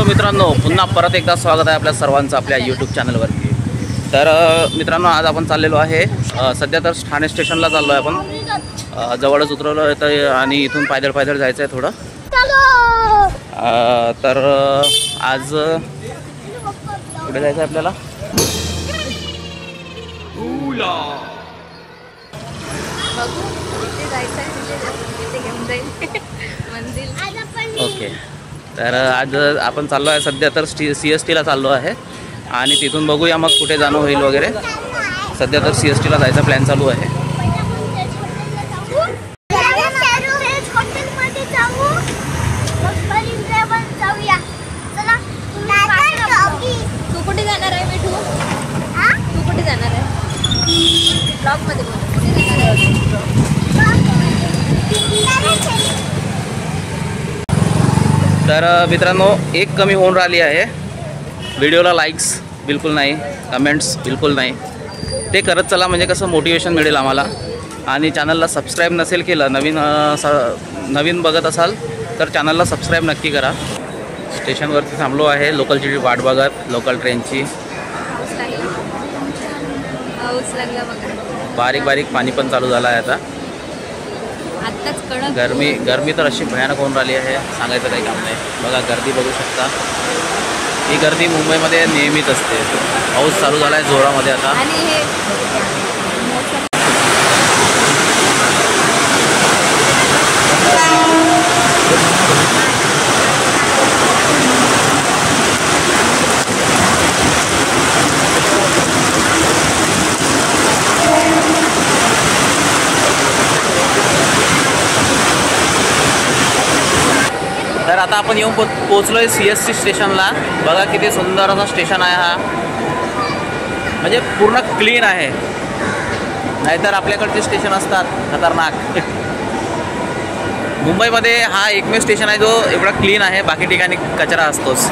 मित्रांनो, पुन्हा परत एकदा स्वागत आहे आपल्या सर्वांचं आपल्या यूट्यूब चॅनलवरती। तर मित्रांनो, आज आपण चाललेलो आहे सध्या तर ठाणे स्टेशनला चाललो आहे आपण। जवळच उतरवलं आहे आणि इथून पायदळ जायचं आहे थोडं। तर आज कुठे जायचं आहे आपल्याला? ओके, तर आज आपण चाललो आहे सध्या तर CSTला चाललो आहे आणि तिथून बघूया मग कुठे जाणं होईल वगैरे। सध्या तर CSTला जायचा प्लॅन चालू आहे। तू कुठे जाणार आहे मिठू? तू कुठे जाणार आहे? ब्लॉगमध्ये तर मित्रांनो, एक कमी होऊन राहिली आहे। व्हिडिओला लाईक्स बिलकुल नाही, कमेंट्स बिलकुल नाही। ते करत चला, म्हणजे कसं मोटिवेशन मिळेल आम्हाला। आणि चॅनलला सबस्क्राईब नसेल केलं, नवीन बघत असाल तर चॅनलला सबस्क्राईब नक्की करा। स्टेशनवरती थांबलो आहे लोकलची वाट बघत, लोकल ट्रेनची। बारीक बारीक पाणी पण चालू झालं आहे आता। गरमी तर अशी भयानक होऊन राहिली आहे, सांगायचं काही काम नाही। बघा, गर्दी बघू शकता। ही गर्दी मुंबईमध्ये नेहमीच असते। पाऊस चालू झाला आहे जोरामध्ये आता। तर आता आपण येऊन पोचलोय CST स्टेशनला। बघा किती सुंदर असं स्टेशन आहे हा, म्हणजे पूर्ण क्लीन आहे। नाहीतर आपल्याकडचे स्टेशन असतात खतरनाक। मुंबईमध्ये हा एकमेव स्टेशन आहे जो एवढा क्लीन आहे, बाकी ठिकाणी कचरा असतोच।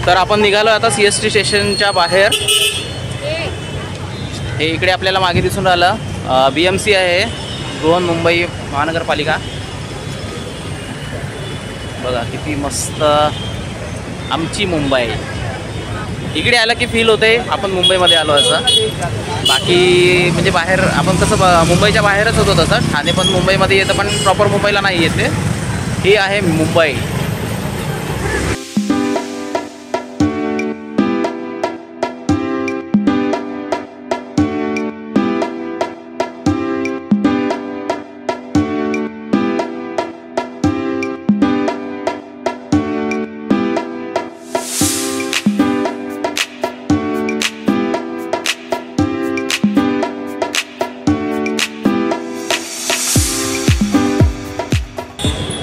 तर आपण निघालो आता CST स्टेशनच्या बाहेर। हे इकडे आपल्याला मागे दिसून राहिलं BMC आहे, बृहन्मुंबई महानगरपालिका। बघा किती मस्त आमची मुंबई। इकडे आलं की फील होते आपण मुंबईमध्ये आलो असं। बाकी म्हणजे बाहेर आपण कसं मुंबईच्या बाहेरच होतो तसं। ठाणे पण मुंबईमध्ये येतं, पण प्रॉपर मुंबईला नाही येते। ही आहे मुंबई।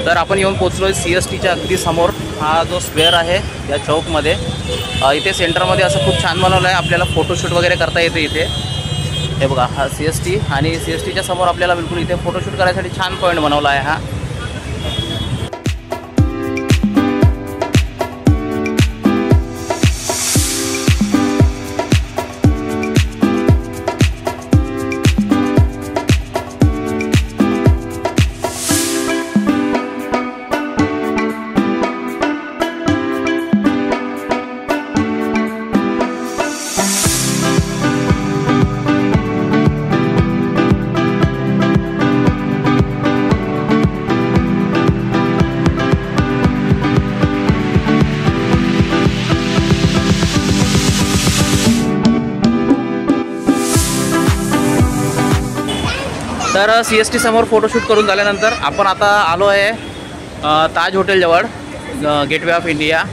तर आपण येऊन पोचलो आहे CSTच्या अगदी समोर। हा जो स्क्वेअर आहे या चौकमध्ये, इथे सेंटरमध्ये असं खूप छान बनवलं आहे। आपल्याला फोटोशूट वगैरे करता येते इथे। हे बघा, हा CST आणि CSTच्या समोर आपल्याला बिलकुल इथे फोटोशूट करायसाठी छान पॉईंट बनवला आहे हा। तर CST समोर फोटोशूट करून झाल्यानंतर आपण आता आलो आहे ताज हॉटेलजवळ, गेटवे ऑफ इंडिया.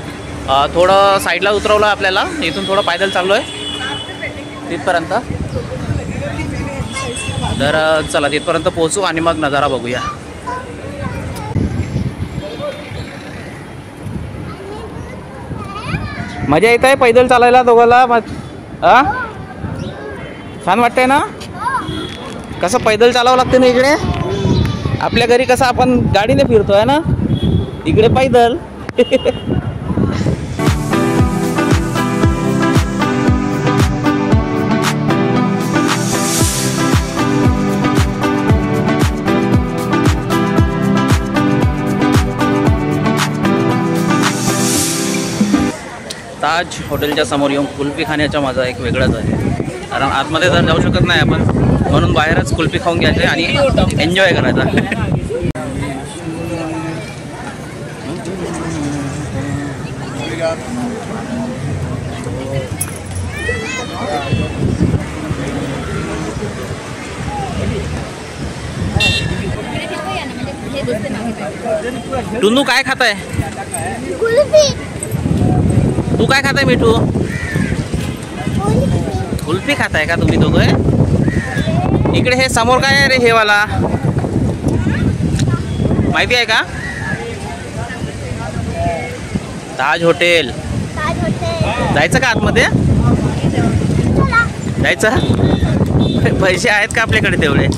थोडं साईडला उतरवलं आपल्याला, इथून थोडं पायदल चाललो आहे तिथपर्यंत. तर चला तिथपर्यंत पोहोचू आणि मग नजारा बघूया. मजा येत आहे पैदल चालायला दोघाला? छान वाटतंय ना? कसं पैदल चालावं लागतं ना इकडे. आपल्या घरी कसं आपण गाडीने फिरतोय ना, इकडे पैदल. ताज हॉटेलच्या समोर येऊन कुल्फी खाण्याचा मजा एक वेगळाच आहे. कारण आतमध्ये जर जाऊ शकत नाही आपण, म्हणून बाहेरच कुल्फी खाऊन घ्यायचे आणि एन्जॉय करायचा. टुन्नू काय खात आहे? तू काय खाताय मिठू? कुल्फी खाताय का तुम्ही दोघं? इकडे हे समोर काय आहे रे हे वाला, माहिती आहे का? ताज हॉटेल. जायचं का आतमध्ये? जायचं? पैसे आहेत का आपल्याकडे तेवढे?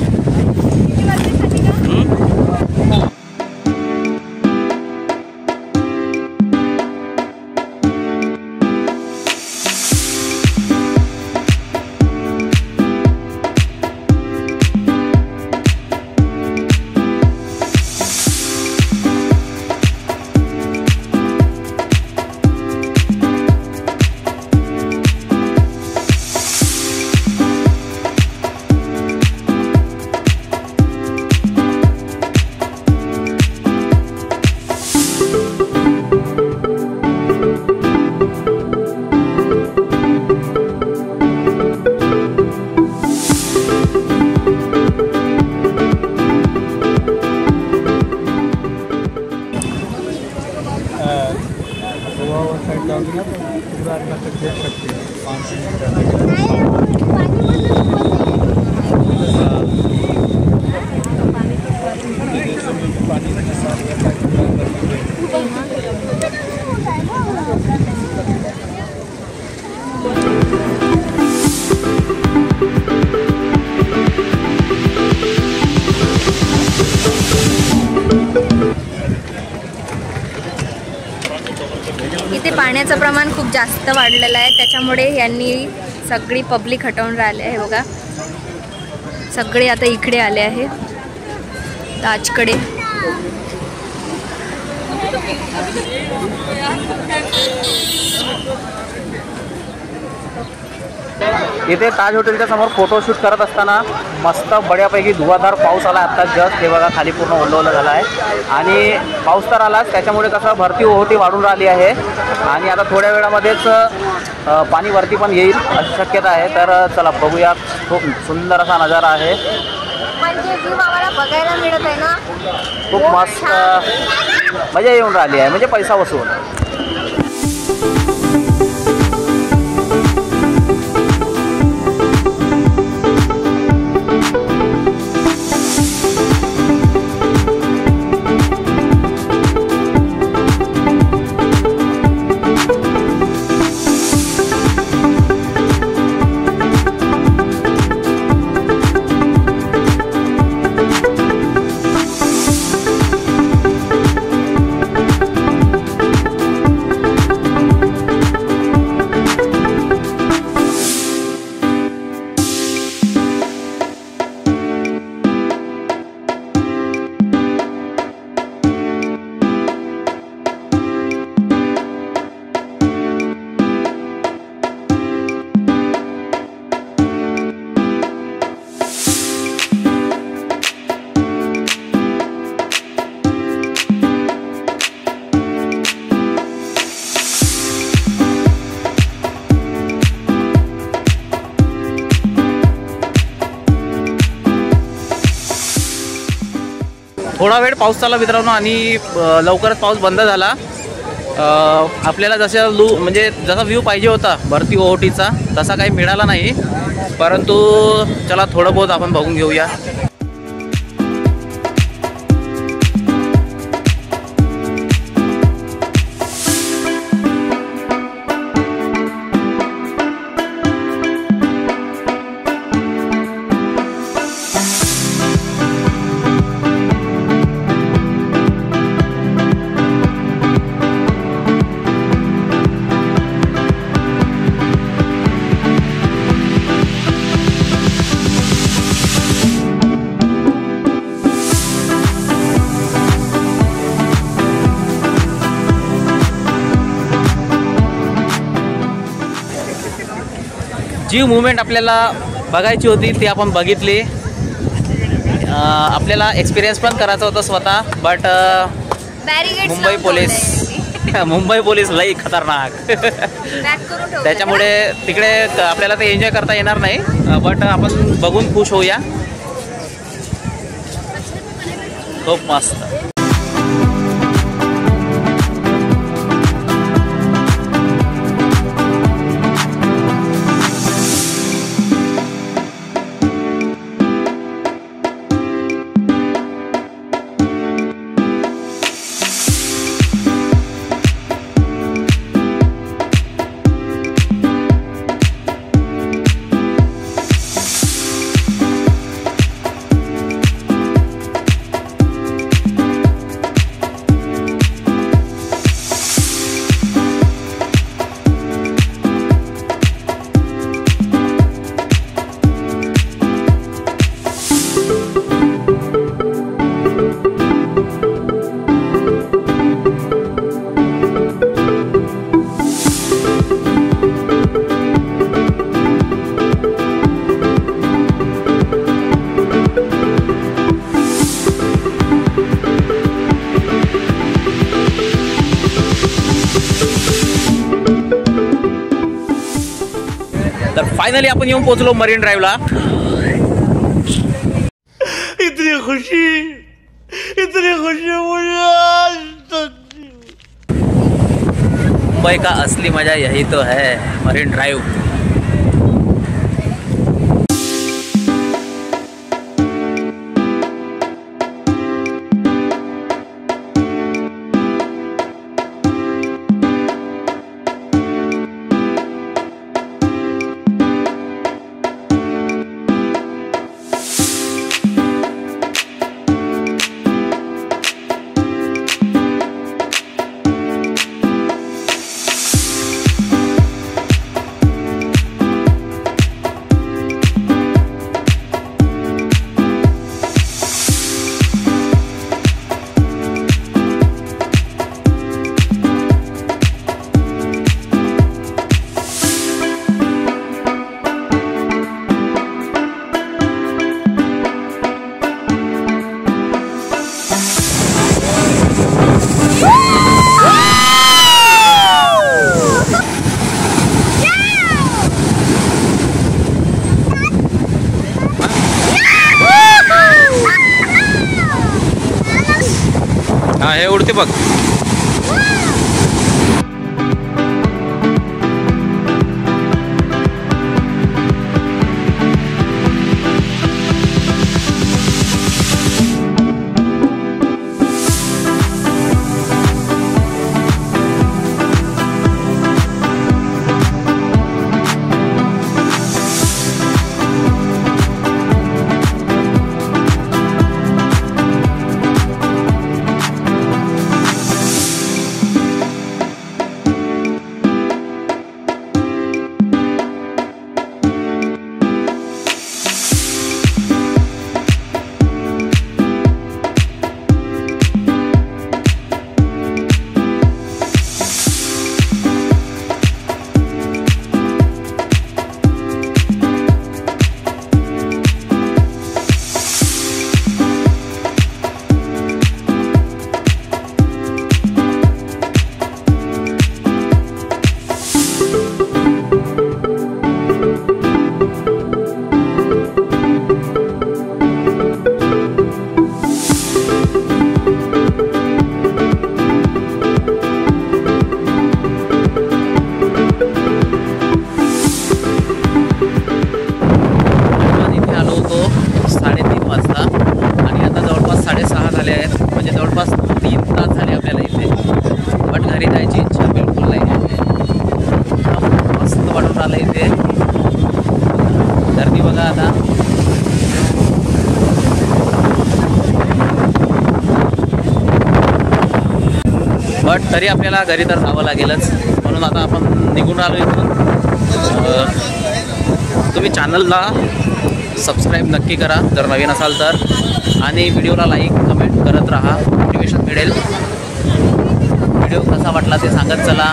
इथे पाण्याचं प्रमाण खूप जास्त वाढलेलं आहे, त्याच्यामुळे यांनी सगळी पब्लिक हटवून राहिले आहे. बघा सगळे आता इकडे आले आहे ताजकडे. इथे ताज हॉटेलच्या समोर फोटोशूट करत असताना मस्त बड्यापैकी धुवाधार पाऊस आला आत्ता जस्ट. हे बघा खाली पूर्ण ओलं झालं आहे आणि पाऊस तर आलाच, त्याच्यामुळे कसं भरती ओहोटी वाढून राहिली आहे आणि आता थोड्या वेळामध्येच पाणी वरती पण येईल अशी शक्यता आहे. तर चला बघूया. खूप सुंदर असा नजारा आहे, म्हणजे जीव आम्हाला बघायला मिळत आहे ना. खूप मस्त मजा येऊन राहिली आहे, म्हणजे पैसा वसूल. थोडा वेळ पाऊस चालला मित्रांनो आणि लवकरच पाऊस बंद झाला. आपल्याला म्हणजे जसा व्ह्यू पाहिजे होता भरती ओहोटीचा तसा काही मिळाला नाही, परंतु चला थोडं बहुत आपण बघून घेऊया. जी मुवमेंट आपल्याला बघायची होती ती आपण बघितली. आपल्याला एक्सपिरियन्स पण करायचा होता स्वतः, बट मुंबई पोलीस लई खतरनाक. त्याच्यामुळे तिकडे आपल्याला ते एन्जॉय करता येणार नाही, बट आपण बघून खुश होऊया. खूप मस्त. तर फायनली आपण येऊन पोहोचलो मरीन ड्राईव्हला. इतनी खुशी मुंबई का असली मजा यही तो है, मरीन ड्राइव. हा हे उडते बघ. घरी जायची इच्छा बिलकुल नाही आहे. मस्त वाटून राहिलं इथे. गर्दी बघा आता. बट तरी आपल्याला घरी तर जावं लागेलच, म्हणून आता आपण निघून आलो इथून. तुम्ही चॅनलला सबस्क्राईब नक्की करा जर नवीन असाल तर, आणि व्हिडिओला लाईक कमेंट करत राहा, मोटिवेशन मिळेल. व्हिडिओ कसा वाटला ते सांगत चला.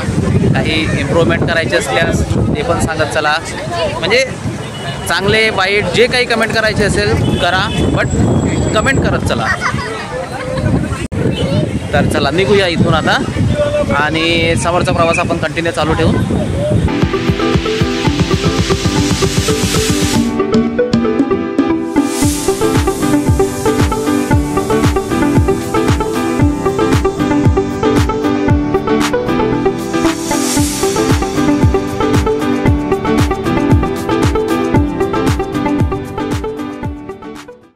काही इम्प्रूव्हमेंट करायचे असल्यास ते पण सांगत चला. म्हणजे चांगले वाईट जे काही कमेंट करायचे असेल करा, बट कमेंट करत चला. तर चला निघूया इथून आता, आणि समोरचा प्रवास आपण कंटिन्यू चालू ठेवू.